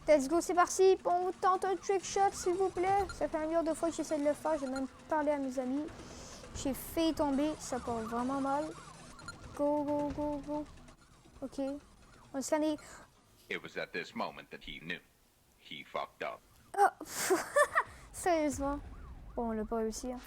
Let's go, c'est parti. On tente un trick shot, s'il vous plaît. Ça fait un million de fois que j'essaie de le faire. J'ai même parlé à mes amis. J'ai fait tomber. Ça part vraiment mal. Go, go, go, go. OK. On se scanne. It was at this moment that he knew. He fucked up. Oh! Sérieusement. Bon, on l'a pas réussi. Hein.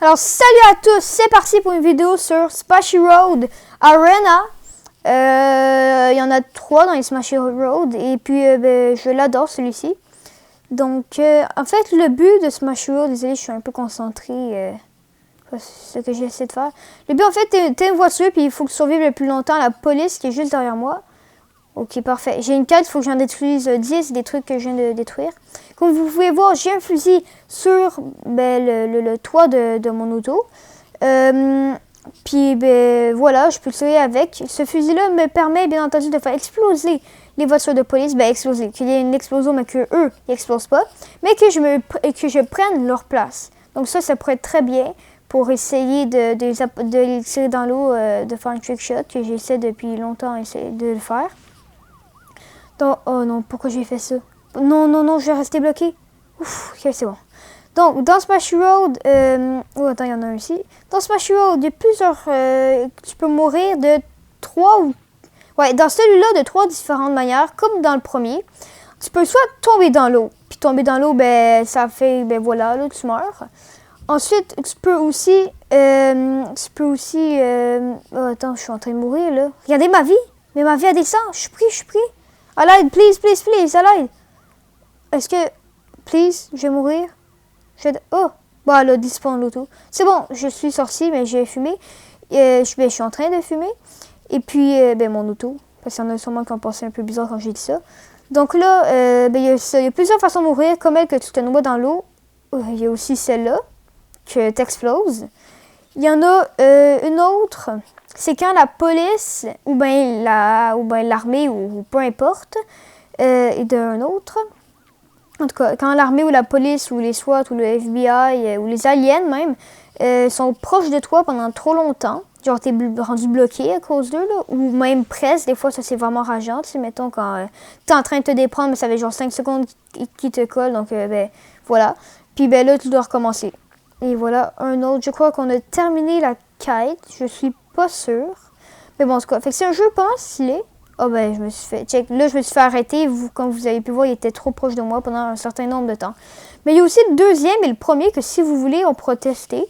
Alors, salut à tous, c'est parti pour une vidéo sur Splashy Road Arena. Il y en a 3 dans les Splashy Road et puis je l'adore celui-ci. Donc, en fait, le but de Splashy Road, désolé, je suis un peu concentrée sur ce que j'essaie de faire. Le but, en fait, t'es une voiture puis il faut que tu survives le plus longtemps à la police qui est juste derrière moi. Ok, parfait. J'ai une carte, il faut que j'en détruise 10 des trucs que je viens de détruire. Comme vous pouvez voir, j'ai un fusil sur le toit de mon auto. Puis, voilà, je peux tirer avec. Ce fusil-là me permet, bien entendu, de faire exploser les voitures de police. Exploser. Qu'il y ait une explosion, mais qu'eux, ils n'explosent pas. Mais que je prenne leur place. Donc ça pourrait être très bien pour essayer de les tirer dans l'eau, de faire un trick shot, que j'essaie depuis longtemps de le faire. Donc, oh non, pourquoi j'ai fait ça? Non, je vais rester bloqué. Ouf, ok, c'est bon. Donc, dans Splashy Road, oh, attends, il y en a un ici. Dans Splashy Road, il y a plusieurs, tu peux mourir de 3 ou... Ouais, dans celui-là, de 3 différentes manières, comme dans le premier. Tu peux soit tomber dans l'eau, puis tomber dans l'eau, ça fait, voilà, là, tu meurs. Ensuite, tu peux aussi, oh, attends, je suis en train de mourir, là. Regardez ma vie, mais ma vie, elle descend, je suis pris. À l'aide, please, à l'aide. Est-ce que... Please, je vais mourir. Oh, bah là, dispawn l'auto. C'est bon, je suis sortie, mais j'ai fumé. Je suis en train de fumer. Et puis, mon auto. Parce qu'il y en a sûrement qui ont pensé un peu bizarre quand j'ai dit ça. Donc là, il y a plusieurs façons de mourir, comme elle que tu te noies dans l'eau. Il y a aussi celle-là, que t'exploses. Il y en a une autre... C'est quand la police, ou l'armée, ou peu importe, et d'un autre. En tout cas, quand l'armée ou la police, ou les SWAT, ou le FBI, ou les aliens même, sont proches de toi pendant trop longtemps, genre t'es rendu bloqué à cause d'eux, là, ou même presque, des fois ça c'est vraiment rageant, tu sais, mettons quand t'es en train de te déprendre, mais ça fait genre 5 secondes qui te collent, donc voilà. Puis là, tu dois recommencer. Et voilà, un autre. Je crois qu'on a terminé la quête, je suis pas sûre. Mais bon, en tout cas, fait que c'est un jeu pas mal stylé. Oh je me suis fait... Check, là, je me suis fait arrêter. Comme vous avez pu voir, il était trop proche de moi pendant un certain nombre de temps. Mais il y a aussi le deuxième et le premier que si vous voulez, on pourra tester.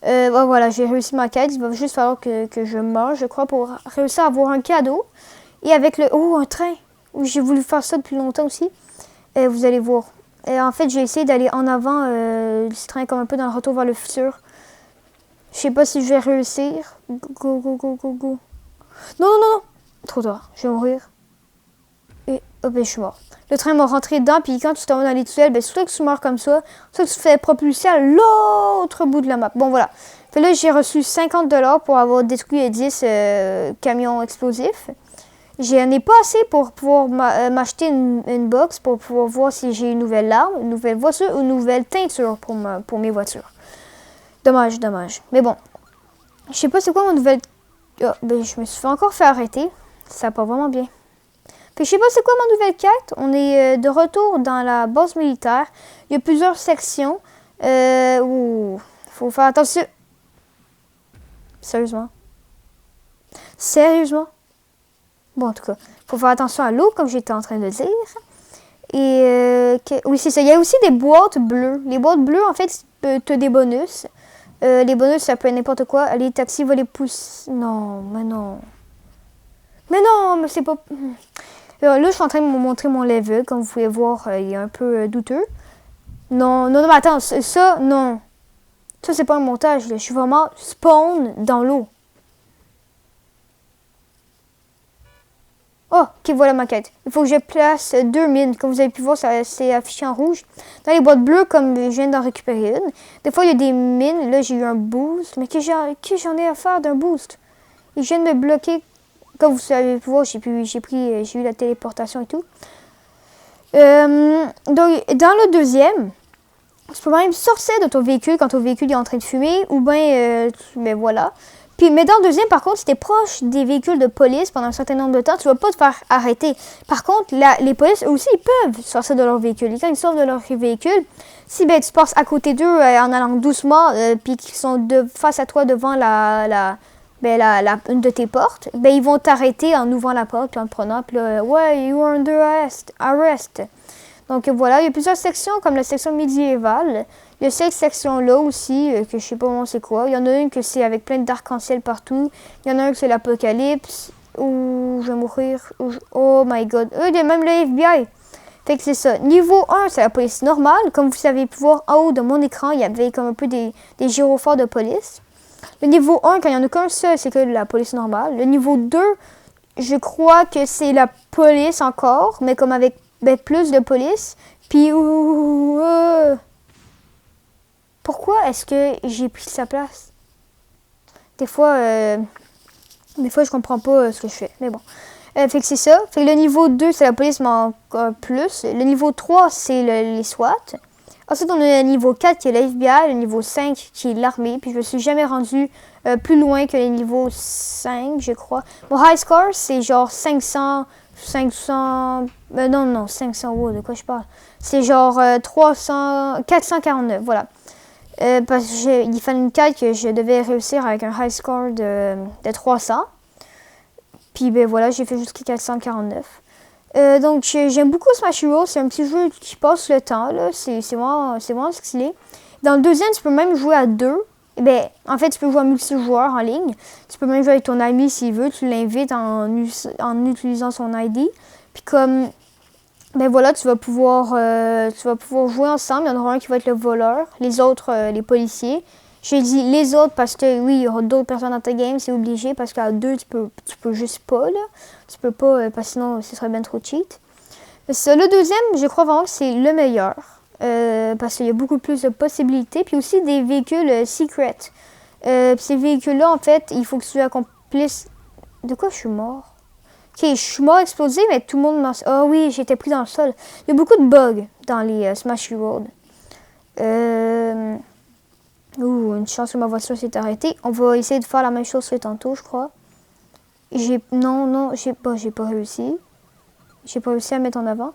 Voilà, j'ai réussi ma quête. Il va juste falloir que je meure, je crois, pour réussir à avoir un cadeau. Et avec le... Oh, un train! J'ai voulu faire ça depuis longtemps aussi. Vous allez voir. En fait, j'ai essayé d'aller en avant du train comme un peu dans le retour vers le futur. Je sais pas si je vais réussir. Go. Non. Trop tard. Je vais mourir. Et je suis mort. Le train m'a rentré dedans, puis quand tu tombes dans les tunnels, soit que tu meurs comme ça, soit que tu te fais propulser à l'autre bout de la map. Bon, voilà. Fait là, j'ai reçu 50$ pour avoir détruit 10 camions explosifs. J'en ai pas assez pour pouvoir m'acheter une box pour pouvoir voir si j'ai une nouvelle arme, une nouvelle voiture ou une nouvelle teinture pour mes voitures. Dommage. Mais bon, je sais pas c'est quoi ma nouvelle... Oh, je me suis encore fait arrêter. Ça va pas vraiment bien. Puis je sais pas c'est quoi ma nouvelle quête. On est de retour dans la base militaire. Il y a plusieurs sections. Faut faire attention. Sérieusement? Bon, en tout cas, faut faire attention à l'eau, comme j'étais en train de dire. Et oui, c'est ça. Il y a aussi des boîtes bleues. Les boîtes bleues, en fait, tu as des bonus. Les bonus, ça peut être n'importe quoi. Les taxis, voler pouces. Non, mais c'est pas... Là, je suis en train de vous montrer mon level. Comme vous pouvez voir, il est un peu douteux. Non, mais attends, ça, non. Ça, c'est pas un montage, là. Je suis vraiment spawn dans l'eau. Oh, ok, voilà ma quête. Il faut que je place 2 mines. Comme vous avez pu voir, c'est affiché en rouge. Dans les boîtes bleues, comme je viens d'en récupérer une. Des fois, il y a des mines. Là, j'ai eu un boost. Mais que j'en ai à faire d'un boost? Il vient de me bloquer. Comme vous savez voir, j'ai eu la téléportation et tout. Donc, dans le deuxième, tu peux même sortir de ton véhicule quand ton véhicule est en train de fumer, ou bien, mais voilà. Puis, mais dans le deuxième, par contre, si tu es proche des véhicules de police pendant un certain nombre de temps, tu ne vas pas te faire arrêter. Par contre, les polices aussi, ils peuvent sortir de leur véhicule. Et quand ils sortent de leur véhicule, si ben, tu passes à côté d'eux en allant doucement, puis qu'ils sont face à toi devant une de tes portes, ben, ils vont t'arrêter en ouvrant la porte, puis en te prenant, puis là, ouais, you are under arrest. Donc voilà, il y a plusieurs sections, comme la section médiévale. Il y a cette section-là aussi, que je sais pas vraiment c'est quoi. Il y en a une que c'est avec plein d'arc-en-ciel partout. Il y en a un que c'est l'apocalypse, où je vais mourir. Oh my god. Il y a même le FBI. Fait que c'est ça. Niveau 1, c'est la police normale. Comme vous savez pu voir en haut de mon écran, il y avait comme un peu des gyrophares de police. Le niveau 1, quand il n'y en a qu'un seul, c'est que la police normale. Le niveau 2, je crois que c'est la police encore, mais comme avec plus de police. Puis, pourquoi est-ce que j'ai pris sa place? Des fois, je comprends pas ce que je fais, mais bon. Fait que c'est ça. Fait que le niveau 2, c'est la police, mais encore plus. Le niveau 3, c'est les SWAT. Ensuite, on a le niveau 4 qui est l'FBI, le niveau 5 qui est l'armée. Puis je me suis jamais rendu plus loin que le niveau 5, je crois. Mon high score, c'est genre 500... non, 500, wow, de quoi je parle? C'est genre 449, voilà. Parce qu'il fallait une calque que je devais réussir avec un high score de 300. Puis ben voilà, j'ai fait jusqu'à 449. Donc j'aime beaucoup Smash Bros. C'est un petit jeu qui passe le temps, là. C'est vraiment stylé. Dans le deuxième, tu peux même jouer à deux. Ben, en fait, tu peux jouer à multijoueur en ligne. Tu peux même jouer avec ton ami s'il veut. Tu l'invites en utilisant son ID. Puis comme, ben voilà, tu vas pouvoir jouer ensemble. Il y en aura un qui va être le voleur, les autres, les policiers. J'ai dit les autres parce que oui, il y aura d'autres personnes dans ta game, c'est obligé. Parce qu'à deux, tu peux juste pas, là. Tu peux pas, parce que sinon, ce serait bien trop cheat. Mais ça, le deuxième, je crois vraiment que c'est le meilleur. Parce qu'il y a beaucoup plus de possibilités. Puis aussi des véhicules secrets. Ces véhicules-là, en fait, il faut que tu accomplisses... De quoi je suis mort? Ok, je suis mort explosé, mais tout le monde m'a... Ah oui, j'étais pris dans le sol. Il y a beaucoup de bugs dans les Smash Road. Une chance que ma voiture s'est arrêtée. On va essayer de faire la même chose que tantôt, je crois. J'ai pas réussi. J'ai pas réussi à mettre en avant.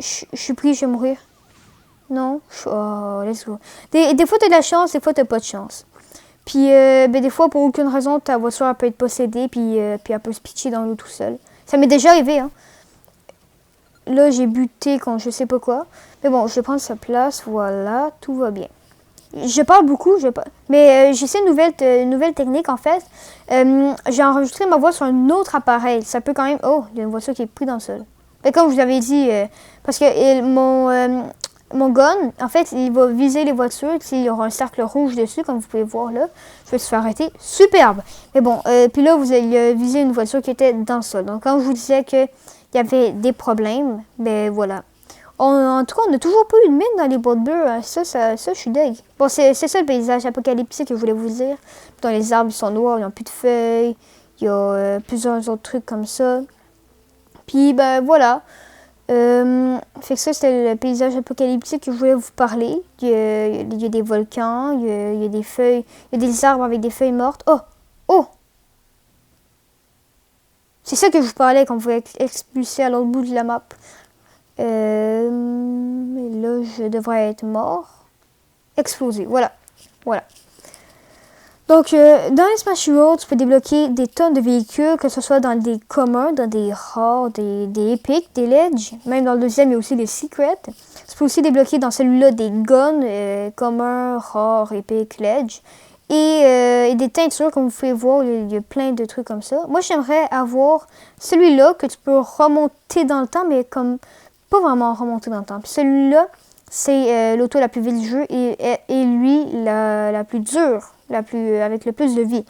Je suis pris, je vais mourir. Non. Oh, let's go. Des fois, t'as de la chance, des fois, t'as pas de chance. Puis, des fois, pour aucune raison, ta voiture elle peut être possédée, puis elle peut se pitcher dans l'eau tout seul. Ça m'est déjà arrivé, hein. Là, j'ai buté quand je sais pas quoi. Mais bon, je vais prendre sa place. Voilà, tout va bien. Je parle beaucoup, mais j'essaie une nouvelle technique, en fait. J'ai enregistré ma voix sur un autre appareil. Ça peut quand même... Oh, il y a une voiture qui est prise dans le sol. Mais comme je vous avais dit, parce que mon gun, en fait, il va viser les voitures. Il y aura un cercle rouge dessus, comme vous pouvez voir là. Je me suis fait arrêter. Superbe! Mais bon, puis là, vous allez viser une voiture qui était dans le sol. Donc, quand je vous disais qu'il y avait des problèmes, ben voilà. En tout cas, on n'a toujours pas eu de mine dans les boîtes bleues. Hein. Ça, je suis deg. Bon, c'est ça le paysage apocalyptique que je voulais vous dire. Dans les arbres, ils sont noirs, ils n'ont plus de feuilles. Il y a plusieurs autres trucs comme ça. Puis, ben voilà. Fait que ça, c'était le paysage apocalyptique que je voulais vous parler. Il y a des volcans, il y a des feuilles, il y a des arbres avec des feuilles mortes. Oh! C'est ça que je vous parlais quand vous expulsez à l'autre bout de la map. Mais là, je devrais être mort. Explosé, voilà. Donc, dans les Smash Bros, tu peux débloquer des tonnes de véhicules, que ce soit dans des communs, dans des rares, des épiques, des ledges. Même dans le deuxième, il y a aussi des secrets. Tu peux aussi débloquer dans celui-là des guns, communs, rares, épiques, ledge. Et des teintures, comme vous pouvez voir, il y a plein de trucs comme ça. Moi, j'aimerais avoir celui-là que tu peux remonter dans le temps, mais comme pas vraiment remonter dans le temps. Puis celui-là, c'est l'auto la plus vite du jeu et lui, la plus dure, avec le plus de vie.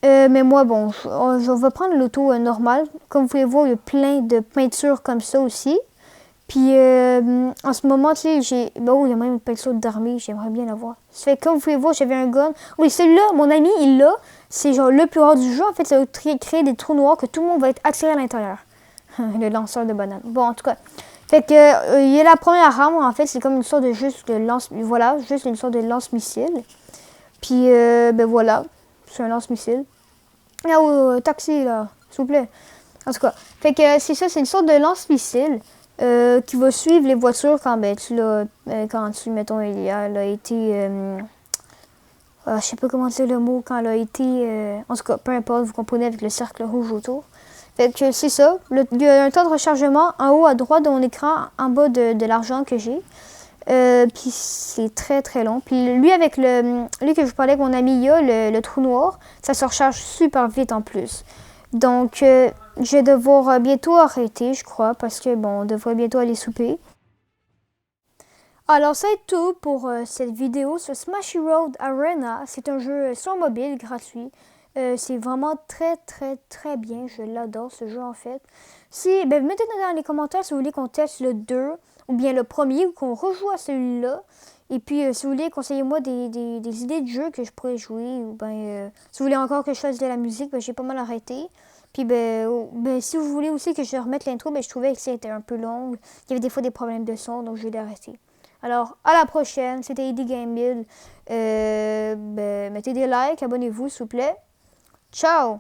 Mais moi, bon, je vais prendre l'auto normale. Comme vous pouvez voir, il y a plein de peintures comme ça aussi. Puis, en ce moment, tu sais, il y a même une peinture d'armée, j'aimerais bien la voir. Ça fait comme vous pouvez voir, j'avais un gun. Oui, celui-là, mon ami, il l'a. c'est genre le plus rare du jeu. En fait, ça va créer des trous noirs que tout le monde va être attiré à l'intérieur. Le lanceur de bananes. Bon, en tout cas. Fait que, il y a la première arme, en fait, c'est comme une sorte de juste de lance... Voilà, juste une sorte de lance-missile. Puis, ben voilà, c'est un lance-missile. Ah oui, taxi, là, s'il vous plaît. En tout cas, fait que c'est ça, c'est une sorte de lance-missile qui va suivre les voitures quand, ben, quand tu, mettons, elle a été... je sais pas comment dire le mot, quand elle a été... en tout cas, peu importe, vous comprenez, avec le cercle rouge autour. Fait que c'est ça. Il y a un temps de rechargement en haut à droite de mon écran, en bas de l'argent que j'ai. Puis c'est très très long. Puis lui que je vous parlais avec mon ami, il y a le trou noir, ça se recharge super vite en plus. Donc je vais devoir bientôt arrêter, je crois, parce que bon, on devrait bientôt aller souper. Alors ça est tout pour cette vidéo sur Smashy Road Arena. C'est un jeu sur mobile gratuit. C'est vraiment très très très bien. Je l'adore ce jeu en fait. Ben, mettez dans les commentaires si vous voulez qu'on teste le 2 ou bien le premier ou qu'on rejoue à celui-là. Et puis si vous voulez, conseillez-moi des idées de jeux que je pourrais jouer. Ou ben, si vous voulez encore que je fasse de la musique, ben, j'ai pas mal arrêté. Puis ben, si vous voulez aussi que je remette l'intro, ben, je trouvais que c'était un peu long. Il y avait des fois des problèmes de son, donc je vais l'arrêter. Alors, à la prochaine. C'était Eddie Game Build. Ben, mettez des likes, abonnez-vous, s'il vous plaît. Ciao!